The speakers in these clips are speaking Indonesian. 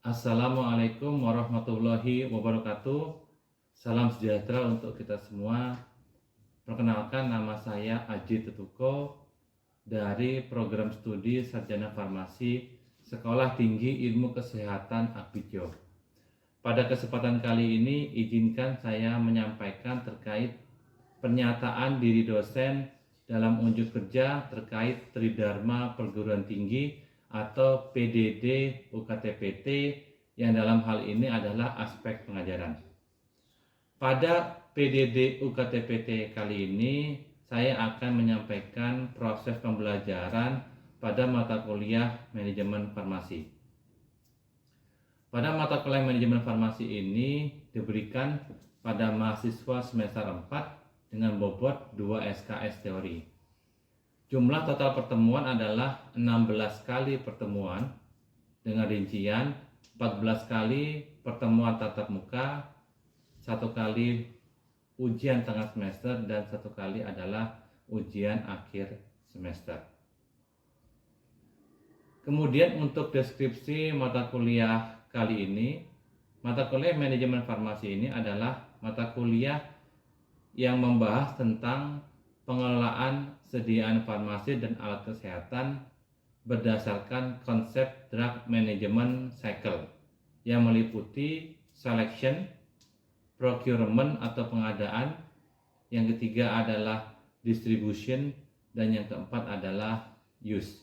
Assalamualaikum warahmatullahi wabarakatuh. Salam sejahtera untuk kita semua. Perkenalkan, nama saya Aji Tetuko dari program studi Sarjana Farmasi Sekolah Tinggi Ilmu Kesehatan Abidjo. Pada kesempatan kali ini, izinkan saya menyampaikan terkait pernyataan diri dosen dalam unjuk kerja terkait Tridharma Perguruan Tinggi atau PDD UKTPT yang dalam hal ini adalah aspek pengajaran. Pada PDD UKTPT kali ini saya akan menyampaikan proses pembelajaran pada mata kuliah manajemen farmasi. Pada mata kuliah manajemen farmasi ini diberikan pada mahasiswa semester 4 dengan bobot 2 SKS teori. Jumlah total pertemuan adalah 16 kali pertemuan dengan rincian 14 kali pertemuan tatap muka, 1 kali ujian tengah semester, dan 1 kali adalah ujian akhir semester. Kemudian untuk deskripsi mata kuliah kali ini, mata kuliah manajemen farmasi ini adalah mata kuliah yang membahas tentang pengelolaan sediaan farmasi dan alat kesehatan berdasarkan konsep drug management cycle yang meliputi selection, procurement atau pengadaan, yang ketiga adalah distribution, dan yang keempat adalah use.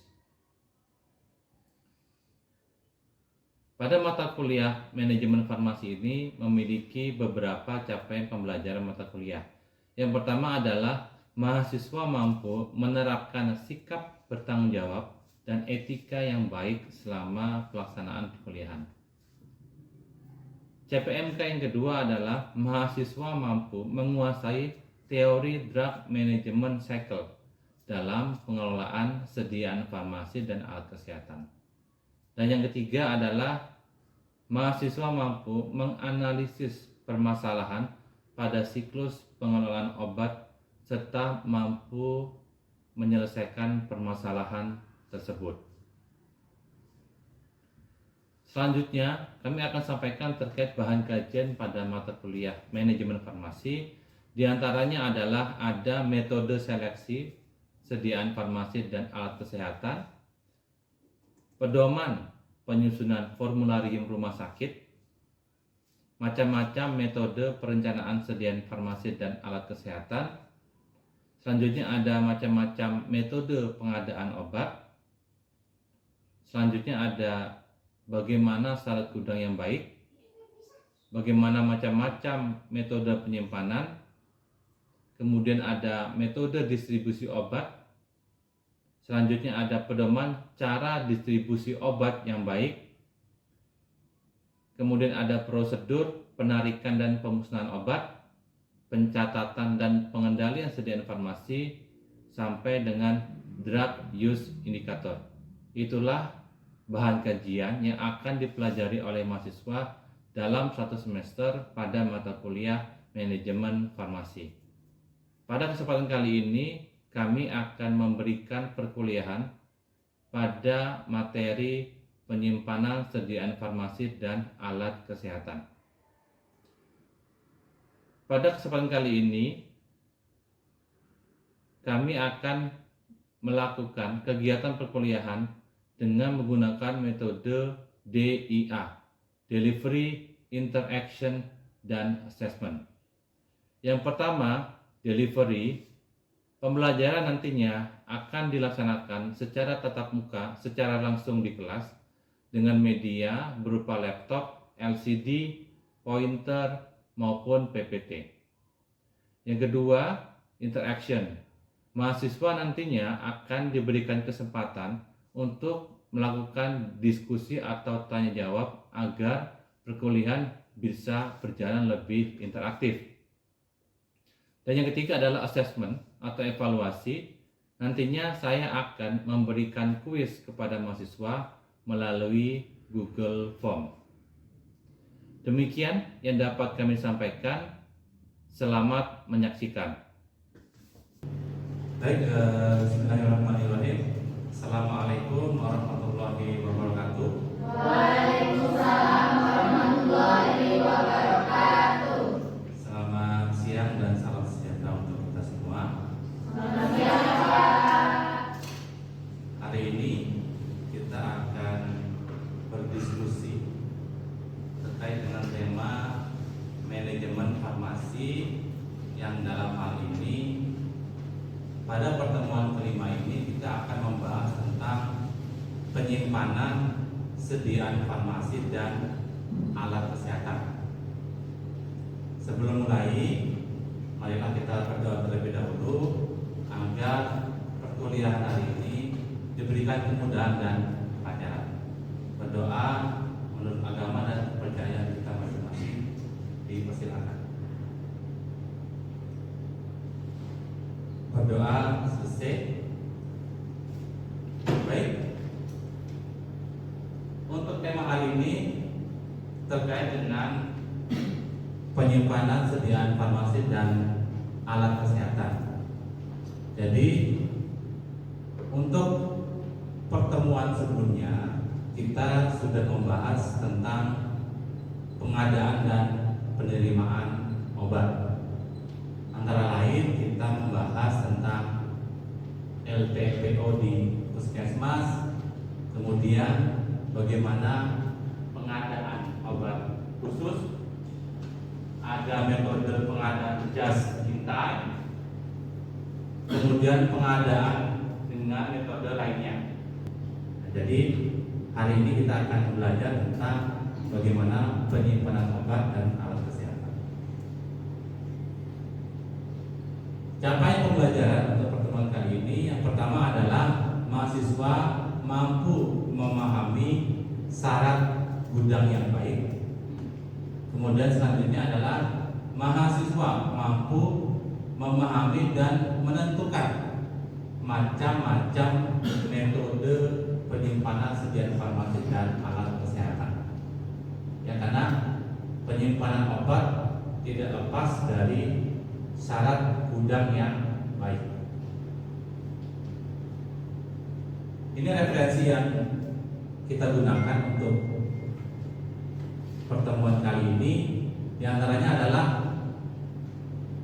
Pada mata kuliah manajemen farmasi ini memiliki beberapa capaian pembelajaran mata kuliah. Yang pertama adalah mahasiswa mampu menerapkan sikap bertanggung jawab dan etika yang baik selama pelaksanaan perkuliahan. CPMK yang kedua adalah mahasiswa mampu menguasai teori drug management cycle dalam pengelolaan sediaan farmasi dan alat kesehatan. Dan yang ketiga adalah mahasiswa mampu menganalisis permasalahan pada siklus pengelolaan obat serta mampu menyelesaikan permasalahan tersebut. Selanjutnya, kami akan sampaikan terkait bahan kajian pada mata kuliah manajemen farmasi. Di antaranya adalah ada metode seleksi sediaan farmasi dan alat kesehatan, pedoman penyusunan formularium rumah sakit, macam-macam metode perencanaan sediaan farmasi dan alat kesehatan. Selanjutnya ada macam-macam metode pengadaan obat. Selanjutnya ada bagaimana syarat gudang yang baik, bagaimana macam-macam metode penyimpanan, kemudian ada metode distribusi obat. Selanjutnya ada pedoman cara distribusi obat yang baik. Kemudian ada prosedur penarikan dan pemusnahan obat, pencatatan dan pengendalian sediaan farmasi, sampai dengan drug use indicator. Itulah bahan kajian yang akan dipelajari oleh mahasiswa dalam satu semester pada mata kuliah manajemen farmasi. Pada kesempatan kali ini kami akan memberikan perkuliahan pada materi penyimpanan sediaan farmasi dan alat kesehatan. Pada kesempatan kali ini, kami akan melakukan kegiatan perkuliahan dengan menggunakan metode DIA, Delivery, Interaction, dan Assessment. Yang pertama, delivery. Pembelajaran nantinya akan dilaksanakan secara tatap muka, secara langsung di kelas, dengan media berupa laptop, LCD, pointer, maupun PPT. Yang kedua, interaction. Mahasiswa nantinya akan diberikan kesempatan untuk melakukan diskusi atau tanya jawab agar perkuliahan bisa berjalan lebih interaktif. Dan yang ketiga adalah assessment atau evaluasi. Nantinya saya akan memberikan kuis kepada mahasiswa melalui Google Form. Demikian yang dapat kami sampaikan. Selamat menyaksikan. Baik, bismillahirrahmanirrahim. Assalamualaikum warahmatullahi wabarakatuh. Waalaikumsalam pertemuan kelima ini kita akan membahas tentang penyimpanan, sediaan farmasi dan alat kesehatan. Sebelum mulai, marilah kita berdoa terlebih dahulu agar perkuliahan hari ini diberikan kemudahan dan kelancaran. Berdoa menurut agama dan kepercayaan kita masing-masing, dipersilakan. Berdoa selesai. Baik. Untuk tema hari ini terkait dengan penyimpanan, sediaan farmasi dan alat kesehatan. Jadi untuk pertemuan sebelumnya kita sudah membahas tentang pengadaan dan penerimaan obat. Antara lain kita membahas tentang LPPO di puskesmas, kemudian bagaimana pengadaan obat khusus, ada metode pengadaan just in time, kemudian pengadaan dengan metode lainnya. Nah, jadi hari ini kita akan belajar tentang bagaimana penyimpanan obat dan alat kesehatan. Capaian pembelajaran untuk pertemuan kali ini yang pertama adalah mahasiswa mampu memahami syarat gudang yang baik. Kemudian selanjutnya adalah mahasiswa mampu memahami dan menentukan macam-macam metode penyimpanan sediaan farmasi dan alat kesehatan. Ya, karena penyimpanan obat tidak lepas dari syarat gudang yang baik. Ini referensi yang kita gunakan untuk pertemuan kali ini. Di antaranya adalah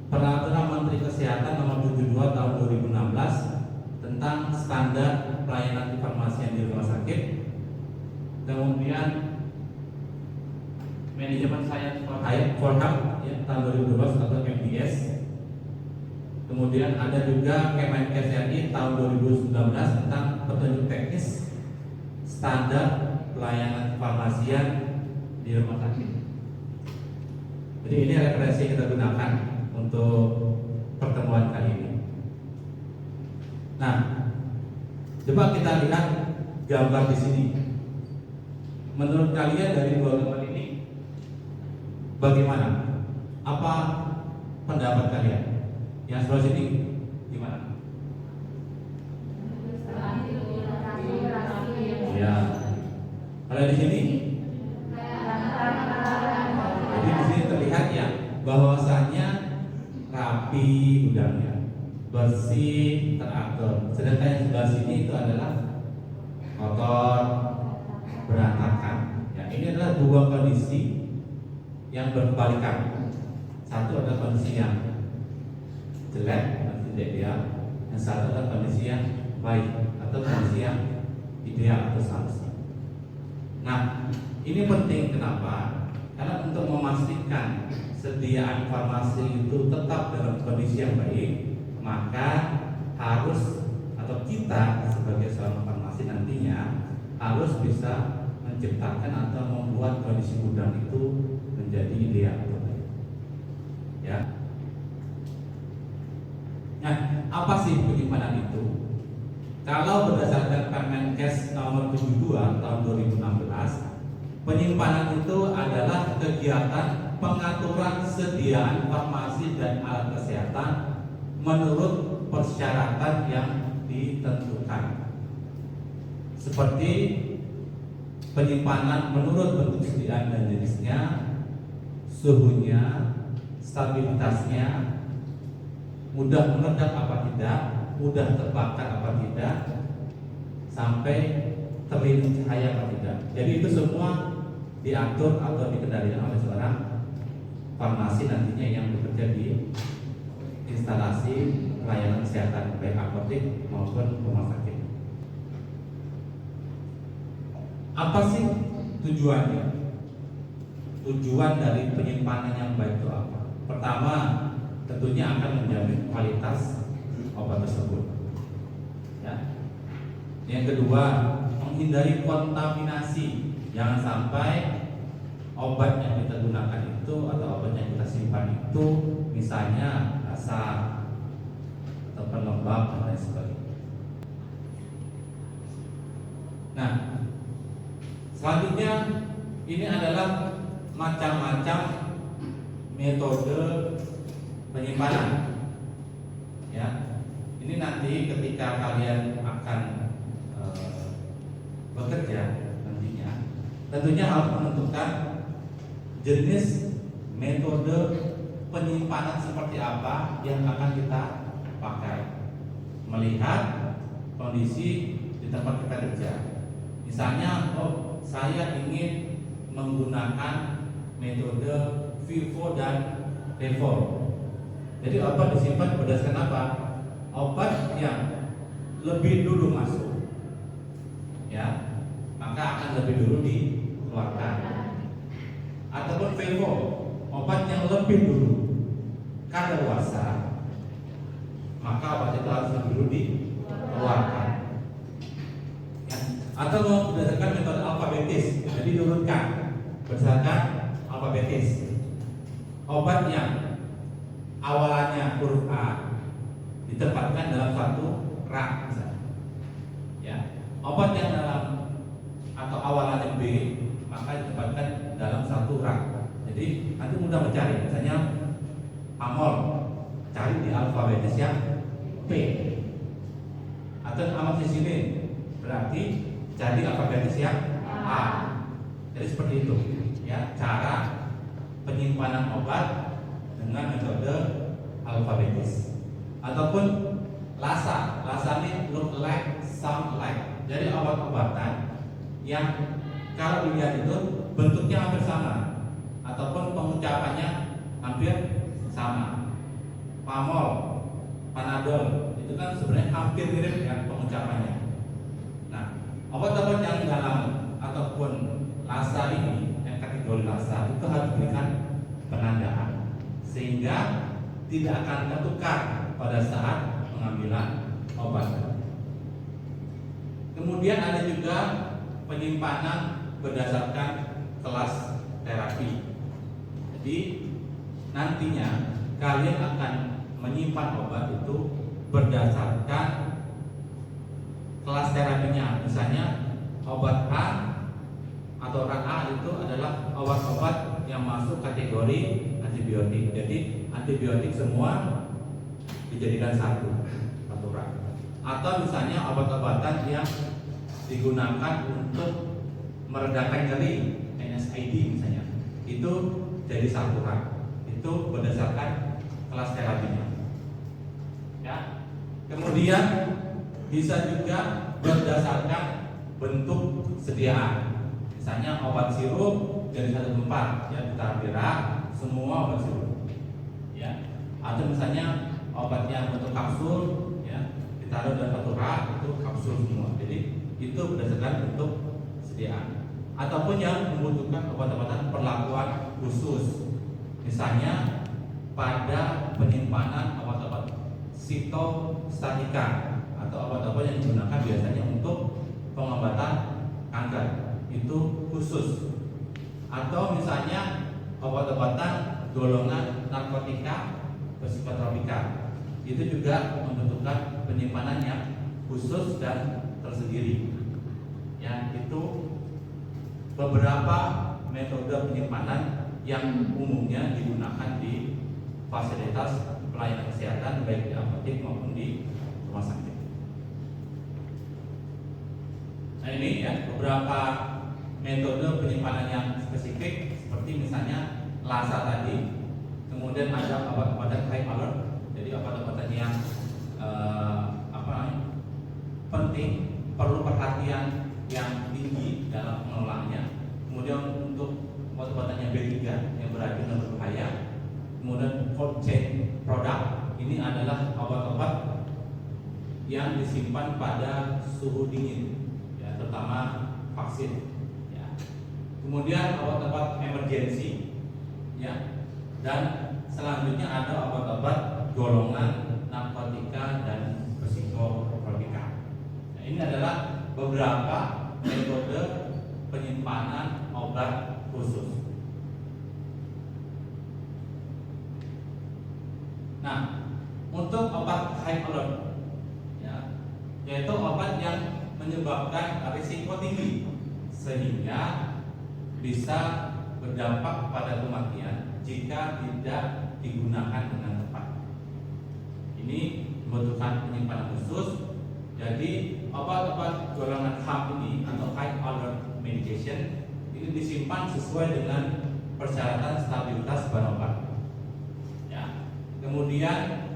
Peraturan Menteri Kesehatan Nomor 72 Tahun 2016 tentang standar pelayanan kefarmasian di rumah sakit. Kemudian Manajemen Science for Health ya, tahun 2012 atau MDS. Kemudian ada juga Kemenkes RI tahun 2019 tentang petunjuk teknis standar pelayanan kefarmasian di rumah sakit. Jadi ini referensi yang kita gunakan untuk pertemuan kali ini. Nah, coba kita lihat gambar di sini. Menurut kalian dari dua gambar ini bagaimana? Apa pendapat kalian? Yang sebelah sini gimana? Ya. Kalau di sini, jadi di sini terlihat ya bahwasanya rapi gudangnya, bersih, teratur. Sedangkan yang sebelah sini itu adalah kotor, berantakan. Ya, ini adalah dua kondisi yang berbalikan. Satu adalah kondisi yang jelek, kondisi ideal, yang satu adalah kondisi yang baik atau kondisi yang ideal atau seharusnya. Nah, ini penting kenapa? Karena untuk memastikan sediaan farmasi itu tetap dalam kondisi yang baik, maka harus atau kita sebagai seorang farmasi nantinya harus bisa menciptakan atau membuat kondisi gudang itu menjadi ideal. Ya. Nah, apa sih penyimpanan itu? Kalau berdasarkan Kemenkes nomor 72 tahun 2016, penyimpanan itu adalah kegiatan pengaturan sediaan farmasi dan alat kesehatan menurut persyaratan yang ditentukan. Seperti penyimpanan menurut bentuk sediaan dan jenisnya, suhunya, stabilitasnya, mudah meledak apa tidak, mudah terbakar apa tidak, sampai terlindung cahaya apa tidak. Jadi itu semua diatur atau dikendalikan oleh seorang farmasi nantinya yang bekerja di instalasi pelayanan kesehatan baik apotek maupun rumah sakit. Apa sih tujuannya? Tujuan dari penyimpanan yang baik itu apa? Pertama, tentunya akan menjamin kualitas obat tersebut. Yang kedua, menghindari kontaminasi. Jangan sampai obat yang kita gunakan itu atau obat yang kita simpan itu misalnya asam atau pelembab dan lain sebagainya. Nah, selanjutnya ini adalah macam-macam metode penyimpanan. Ya, ini nanti ketika kalian akan bekerja nantinya, tentunya harus menentukan jenis metode penyimpanan seperti apa yang akan kita pakai, melihat kondisi di tempat kita kerja. Misalnya, saya ingin menggunakan metode FIFO dan REFO. Jadi obat disimpan berdasarkan apa? Obat yang lebih dulu masuk, ya, maka akan lebih dulu dikeluarkan. Ataupun FIFO, obat yang lebih dulu kadaluarsa, maka obat itu harus lebih dulu dikeluarkan. Ya. Atau berdasarkan metode alfabetis, jadi diurutkan berdasarkan alfabetis. Obat yang awalannya huruf A ditempatkan dalam satu rak misalnya. Ya. Obat yang dalam atau awalannya B maka ditempatkan dalam satu rak. Jadi nanti mudah mencari. Misalnya amol, cari di alfabetis yang P. Atau amoxicillin, berarti cari alfabetis yang A. Jadi seperti itu, ya, cara penyimpanan obat dengan metode alfabetis. Ataupun LASA. LASA ini look like, sound like. Jadi obat-obatan yang kalau dilihat itu bentuknya hampir sama ataupun pengucapannya hampir sama. Pamol, Panadol itu kan sebenarnya hampir mirip ya pengucapannya. Nah, obat-obat yang dalam ataupun LASA ini, yang kategori LASA itu harus diberikan penandaan sehingga tidak akan tertukar pada saat pengambilan obat. Kemudian ada juga penyimpanan berdasarkan kelas terapi. Jadi nantinya kalian akan menyimpan obat itu berdasarkan kelas terapinya. Misalnya obat A atau rak A itu adalah obat-obat yang masuk kategori antibiotik. Jadi antibiotik semua dijadikan satu rak. Atau misalnya obat-obatan yang digunakan untuk meredakan nyeri, NSAID misalnya, itu jadi satu rak. Itu berdasarkan kelas terapinya. Ya. Kemudian bisa juga berdasarkan bentuk sediaan. Misalnya obat sirup dari satu tempat, ya, ditaruh di rak, semua obat sirup. Ya. Atau misalnya obat yang bentuk kapsul, ya, ditaruh dalam satu rak, itu kapsul semua. Jadi itu berdasarkan bentuk sediaan. Ataupun yang membutuhkan obat-obatan perlakuan khusus, misalnya pada penyimpanan obat-obat sitostatika atau obat-obat yang digunakan biasanya untuk pengobatan kanker, itu khusus. Atau misalnya obat-obatan golongan narkotika psikotropika, itu juga membutuhkan penyimpanan yang khusus dan tersendiri. Ya, itu beberapa metode penyimpanan yang umumnya digunakan di fasilitas pelayanan kesehatan baik di apotek maupun di rumah sakit. Nah, ini ya beberapa metode penyimpanan yang spesifik seperti misalnya LASA tadi. Kemudian ada obat-obatan high alert, jadi obat-obatan yang penting, perlu perhatian yang tinggi dalam pengelolaannya. Kemudian untuk obat-obatan yang B3 yang beracun dan berbahaya. Kemudian cold chain product, ini adalah obat-obat yang disimpan pada suhu dingin, ya, terutama vaksin. Ya. Kemudian obat-obat emergency, ya, dan selanjutnya ada obat-obat golongan narkotika dan psikotropika. Nah, Ini adalah beberapa metode penyimpanan obat khusus. Nah, untuk obat high alert, ya, yaitu obat yang menyebabkan risiko tinggi sehingga bisa berdampak pada kematian jika tidak digunakan dengan tepat. Ini membutuhkan penyimpanan khusus. Jadi obat-obat golongan HAM ini atau high alert medication ini disimpan sesuai dengan persyaratan stabilitas bahan obat. Ya. Kemudian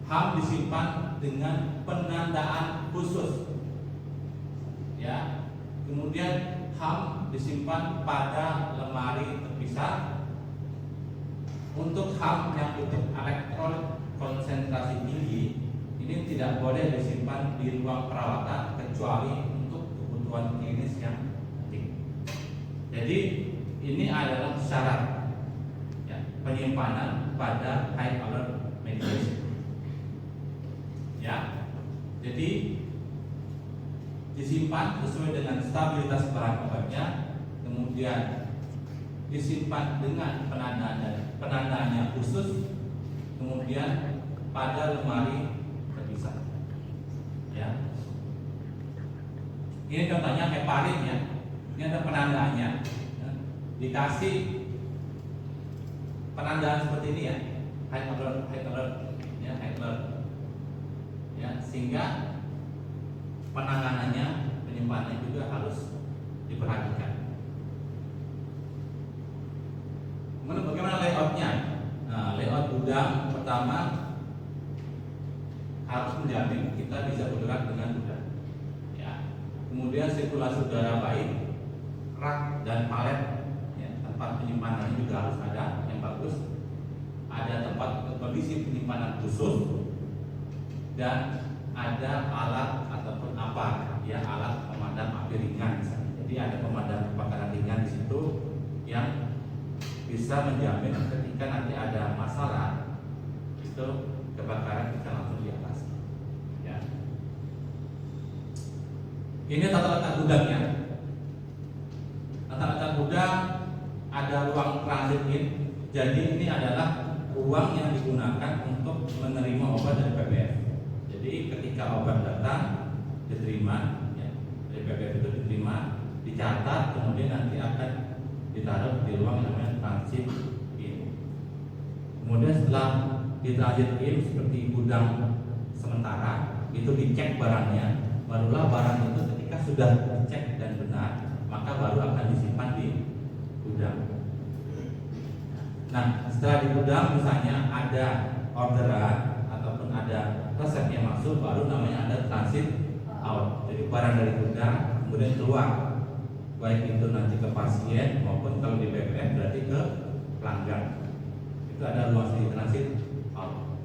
HAM disimpan dengan penandaan khusus. Ya. Kemudian HAM disimpan pada lemari terpisah. Untuk HAM yang untuk elektron konsentrasi tinggi ini tidak boleh disimpan di ruang perawatan kecuali untuk kebutuhan klinis yang penting. Jadi ini adalah syarat, ya, penyimpanan pada high alert medication. Ya, jadi disimpan sesuai dengan stabilitas bahan obatnya, kemudian disimpan dengan penandaannya khusus, kemudian pada lemari terpisah. Ya. Ini contohnya heparin ya. Ini ada penandaannya. Ya. Dikasih penandaan seperti ini ya, high alert, ya, high alert. Ya, sehingga penanganannya, penyimpanannya juga harus diperhatikan. Kemudian bagaimana layoutnya? Nah, layout gudang pertama harus menjamin kita bisa bergerak dengan mudah. Ya. Kemudian sirkulasi udara baik, rak dan palet, ya, tempat penyimpanan juga harus ada yang bagus. Ada tempat kondisi penyimpanan khusus dan ada alat ataupun apa, ya, alat pemadam api ringan misalnya. Jadi ada pemadam kebakaran ringan di situ yang bisa menjamin ketika nanti ada masalah itu kebakaran bisa langsung diatasi. Ya. Ini tata letak gudangnya. Tata letak gudang ada ruang transit in. Jadi ini adalah ruang yang digunakan untuk menerima obat dari PBF. Jadi ketika obat datang diterima, ya, dari PBF itu diterima, dicatat, kemudian nanti akan ditaruh di ruang yang namanya transit in. Kemudian setelah di transit in seperti gudang sementara itu dicek barangnya, barulah barang itu ketika sudah dicek dan benar maka baru akan disimpan di gudang. Nah, setelah di gudang misalnya ada orderan ataupun ada resep yang masuk, baru namanya ada transit out. Jadi barang dari gudang kemudian keluar, baik itu nanti ke pasien maupun kalau di BPM berarti ke pelanggan. Itu ada ruang di transit out.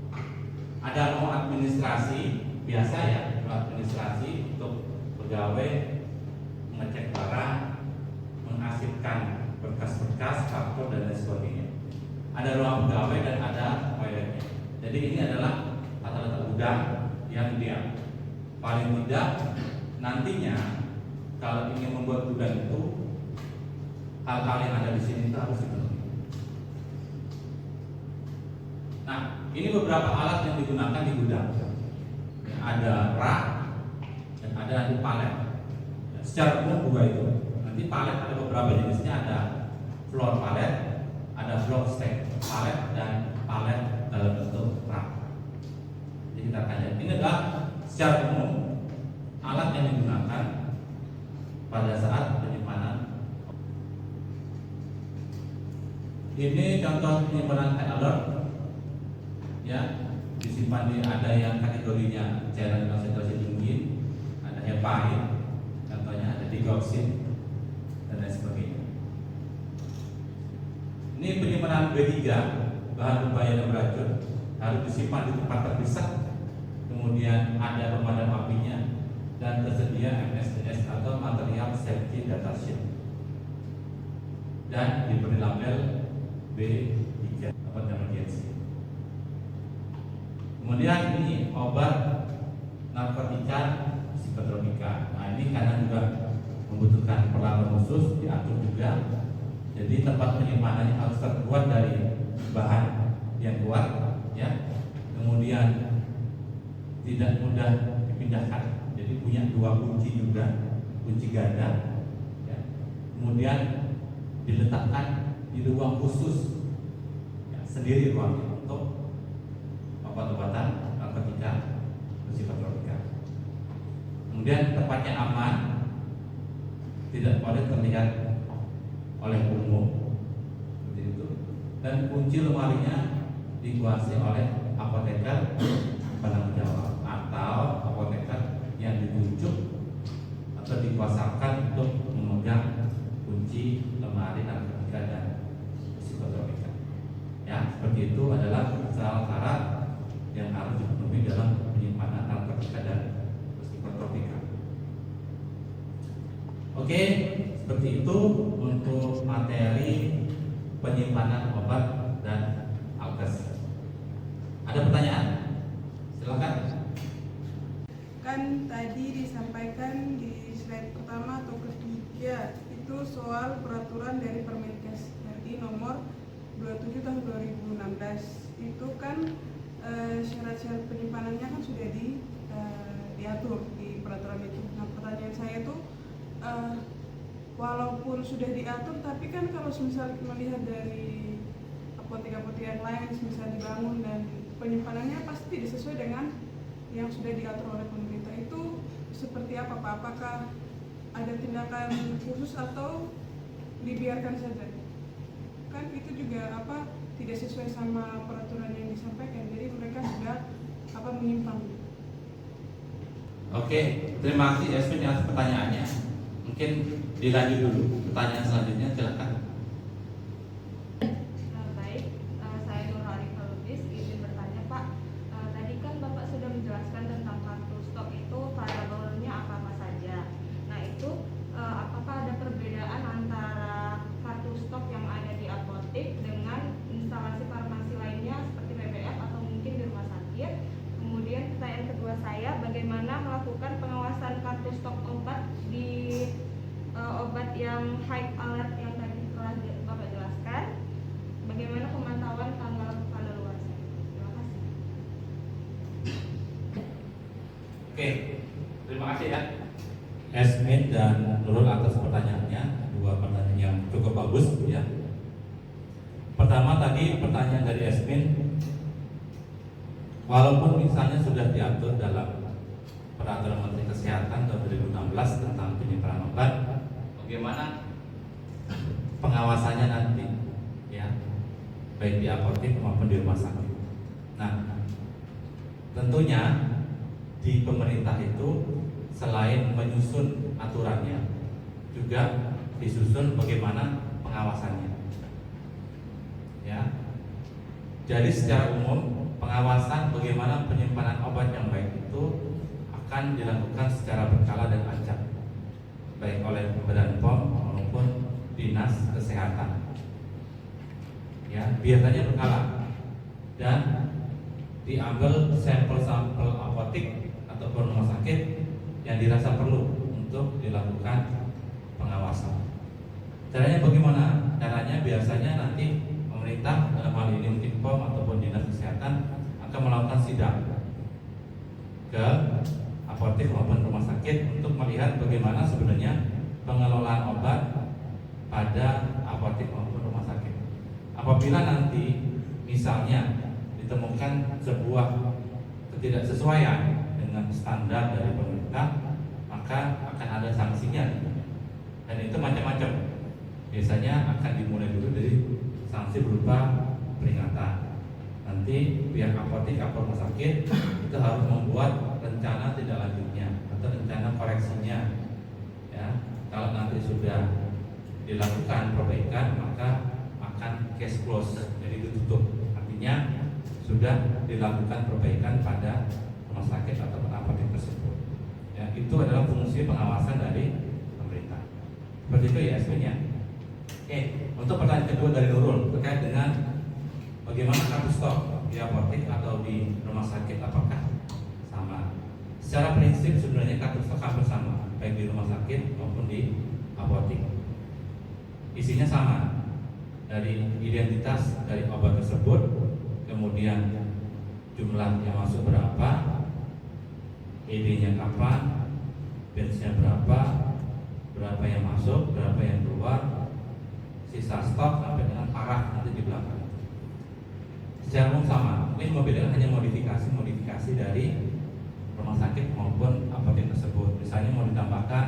Ada ruang administrasi biasa ya, ruang administrasi untuk pegawai mengecek barang, mengarsipkan berkas-berkas, kartu dan lain sebagainya. Ada ruang pegawai dan ada toiletnya. Jadi ini adalah tata letak gudang yang ideal. Paling tidak nantinya kalau ingin membuat gudang itu hal-hal yang ada di sini itu harus dipenuhi. Nah, ini beberapa alat yang digunakan di gudang. Ada rak dan ada palet. Secara umum dua itu. Nanti palet ada beberapa jenisnya, ada floor palet, ada block stack palet dan palet dalam bentuk rak. Jadi kita akan lihat ini adalah secara umum alat yang digunakan pada saat penyimpanan. Ini contoh penyimpanan high alert, ya, disimpan di ada yang kategorinya cairan konsentrasi tinggi, ada heparin, contohnya ada digoxin dan lain sebagainya. Ini penyimpanan B3 bahan berbahaya dan beracun harus disimpan di tempat terpisah, kemudian ada pemadam apinya dan tersedia MSDS atau material safety data sheet dan diberi label B3 obat emergency. Kemudian ini obat narkotika psikotropika khusus diatur juga. Jadi tempat penyimpanannya harus terbuat dari bahan yang kuat, ya. Kemudian tidak mudah dipindahkan. Jadi punya 2 kunci juga, kunci ganda. Ya. Kemudian diletakkan di ruang khusus, ya, sendiri ruangnya untuk obat-obatan narkotika bersifat tropika. Kemudian tempatnya aman, tidak boleh terlihat oleh umum, seperti itu. Dan kunci lemarinya dikuasai oleh apoteker penanggung jawab atau apoteker yang ditunjuk atau dikuasakan untuk memegang kunci lemari narkotika dan psikotropika. Ya, seperti itu adalah syarat yang harus dipenuhi dalam penyimpanan narkotika dan psikotropika. Oke, seperti itu untuk materi penyimpanan obat dan alkes. Ada pertanyaan? Silakan. Kan tadi disampaikan di slide pertama atau ketiga itu soal peraturan dari Permenkes RI nomor 27 tahun 2016. Itu kan syarat-syarat penyimpanannya kan sudah diatur di peraturan itu. Nah, pertanyaan saya itu walaupun sudah diatur, tapi kan kalau misal melihat dari apotek-apotek yang lain misal dibangun dan penyimpanannya pasti tidak sesuai dengan yang sudah diatur oleh pemerintah. Itu seperti apa Pak? Apakah ada tindakan khusus atau dibiarkan saja? Kan itu juga tidak sesuai sama peraturan yang disampaikan. Jadi mereka sudah menyimpang. Oke, terima kasih Yasmin atas pertanyaannya. Mungkin dilanjut dulu pertanyaan selanjutnya, silakan. Baik, saya Nur Arifah Lubis izin bertanya Pak. Tadi kan Bapak sudah menjelaskan tentang kartu stok itu variabelnya apa saja. Nah itu apakah ada perbedaan antara kartu stok yang ada di apotek dengan instalasi farmasi lainnya seperti PBF atau mungkin di rumah sakit? Kemudian pertanyaan kedua saya, bagaimana melakukan pengawasan kartu stok obat di obat yang high alert yang tadi telah Bapak jelaskan? Bagaimana pemantauan tanggal kadaluarsa? Terima kasih. Oke, terima kasih ya Yasmin dan Nurul atas pertanyaannya. Dua pertanyaan yang cukup bagus, ya. Pertama tadi pertanyaan dari Yasmin, walaupun misalnya sudah diatur dalam Peraturan Menteri Kesehatan tahun 2016 tentang penyimpanan obat, bagaimana pengawasannya nanti, ya, baik di apotek maupun di rumah sakit. Nah, tentunya di pemerintah itu selain menyusun aturannya, juga disusun bagaimana pengawasannya, ya. Jadi secara umum pengawasan bagaimana penyimpanan obat yang baik itu akan dilakukan secara berkala dan acak, baik oleh Badan POM maupun Dinas Kesehatan. Ya, biasanya berkala dan diambil sampel-sampel apotek ataupun rumah sakit yang dirasa perlu untuk dilakukan pengawasan. Caranya bagaimana? Caranya biasanya nanti pemerintah dalam hal ini mungkin POM ataupun Dinas Kesehatan akan melakukan sidak ke apotek maupun rumah sakit untuk melihat bagaimana sebenarnya pengelolaan obat pada apotek maupun rumah sakit. Apabila nanti misalnya ditemukan sebuah ketidaksesuaian dengan standar dari pemerintah, maka akan ada sanksinya, dan itu macam-macam. Biasanya akan dimulai dulu dari sanksi berupa peringatan. Nanti pihak apotek atau rumah sakit itu harus membuat rencana tidak lanjutnya atau rencana koreksinya, ya. Kalau nanti sudah dilakukan perbaikan, maka akan cash close, jadi ditutup. Artinya sudah dilakukan perbaikan pada rumah sakit atau apotek tersebut. Ya, itu adalah fungsi pengawasan dari pemerintah. Seperti itu ya sebenarnya. Oke, untuk pertanyaan kedua dari Nurul terkait dengan bagaimana kartu stok di apotek atau di rumah sakit, apakah sama? Secara prinsip sebenarnya kartu stok hampir sama, baik di rumah sakit maupun di apotek. isinya sama, dari identitas dari obat tersebut, kemudian jumlah yang masuk berapa, ED-nya kapan, batch-nya berapa yang masuk, berapa yang keluar, sisa stok sampai dengan parah nanti di belakang. Secara umum sama, mungkin membedakan hanya modifikasi dari rumah sakit maupun apotek tersebut. Misalnya mau ditambahkan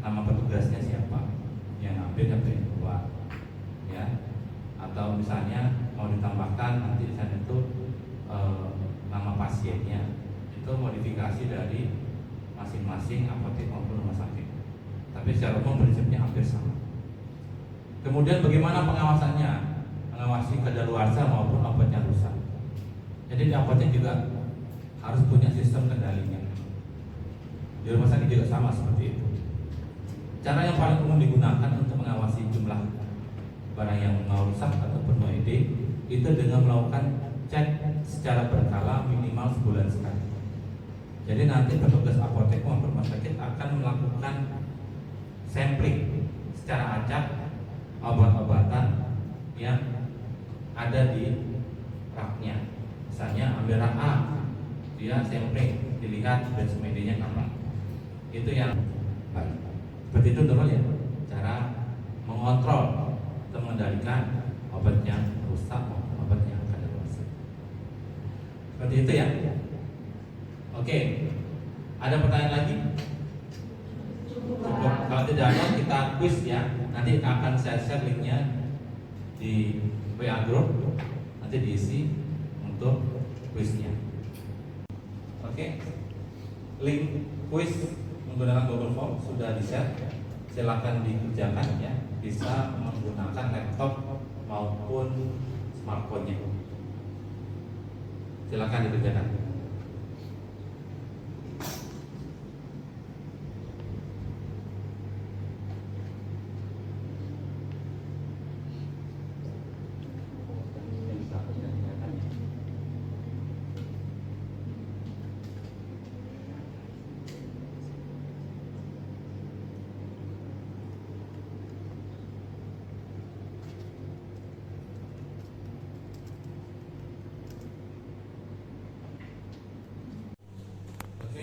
nama petugasnya siapa, yang ambil atau yang keluar, ya. Atau misalnya mau ditambahkan nanti di sana itu nama pasiennya, itu modifikasi dari masing-masing apotek maupun rumah sakit. Tapi secara umum prinsipnya hampir sama. Kemudian bagaimana pengawasannya? Mengawasi kadaluarsa maupun obat yang rusak. Jadi di apotek juga harus punya sistem kendalinya. Di rumah sakit juga sama seperti itu. Cara yang paling umum digunakan untuk mengawasi jumlah barang yang mau rusak ataupun mau ED itu dengan melakukan cek secara berkala minimal sebulan sekali. Jadi nanti petugas apotek maupun rumah sakit akan melakukan sampling secara acak obat-obatan yang ada di raknya. Misalnya ambil rak A, dia sampling, dilihat batch medianya kapan. Itu yang baik. Seperti itu dulu ya, cara mengontrol atau mengendalikan obat yang rusak maupun obat yang kadaluarsa. Seperti itu ya. Oke, ada pertanyaan lagi? Cukup. Kalau tidak ada kita quiz ya. Nanti akan saya share linknya di WA group, nanti diisi untuk quiznya. Oke, link quiz menggunakan Google Form sudah di-share. Silakan dikerjakan ya. Bisa menggunakan laptop maupun smartphone-nya. Silakan dikerjakan.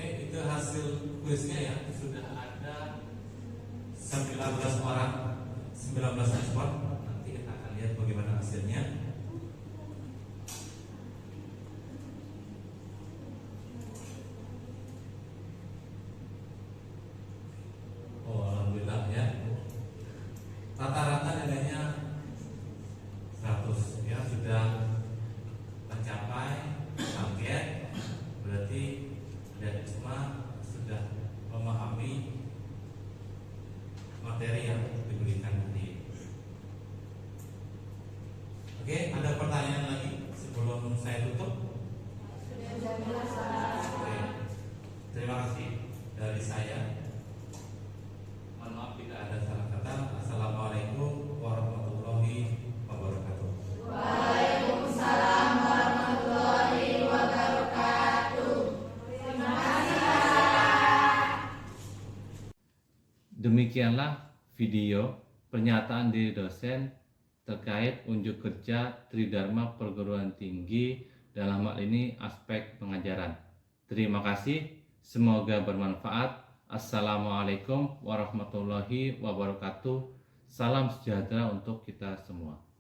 Itu hasil kuisnya ya, sudah ada 19 orang, 19 respon. Nanti kita akan lihat bagaimana hasilnya. Oh, alhamdulillah ya. Rata-rata nilainya 100 ya, sudah mencapai target. Berarti dan semua sudah memahami materi yang diberikan tadi. Oke, ada pertanyaan lagi sebelum saya tutup? Oke, terima kasih dari saya. Mohon maaf bila ada salah kata. Assalamualaikum warahmatullahi wabarakatuh. Waalaikumsalam warahmatullahi wabarakatuh. Demikianlah video pernyataan diri dosen terkait unjuk kerja Tridharma Perguruan Tinggi, dalam hal ini aspek pengajaran. Terima kasih, semoga bermanfaat. Assalamualaikum warahmatullahi wabarakatuh. Salam sejahtera untuk kita semua.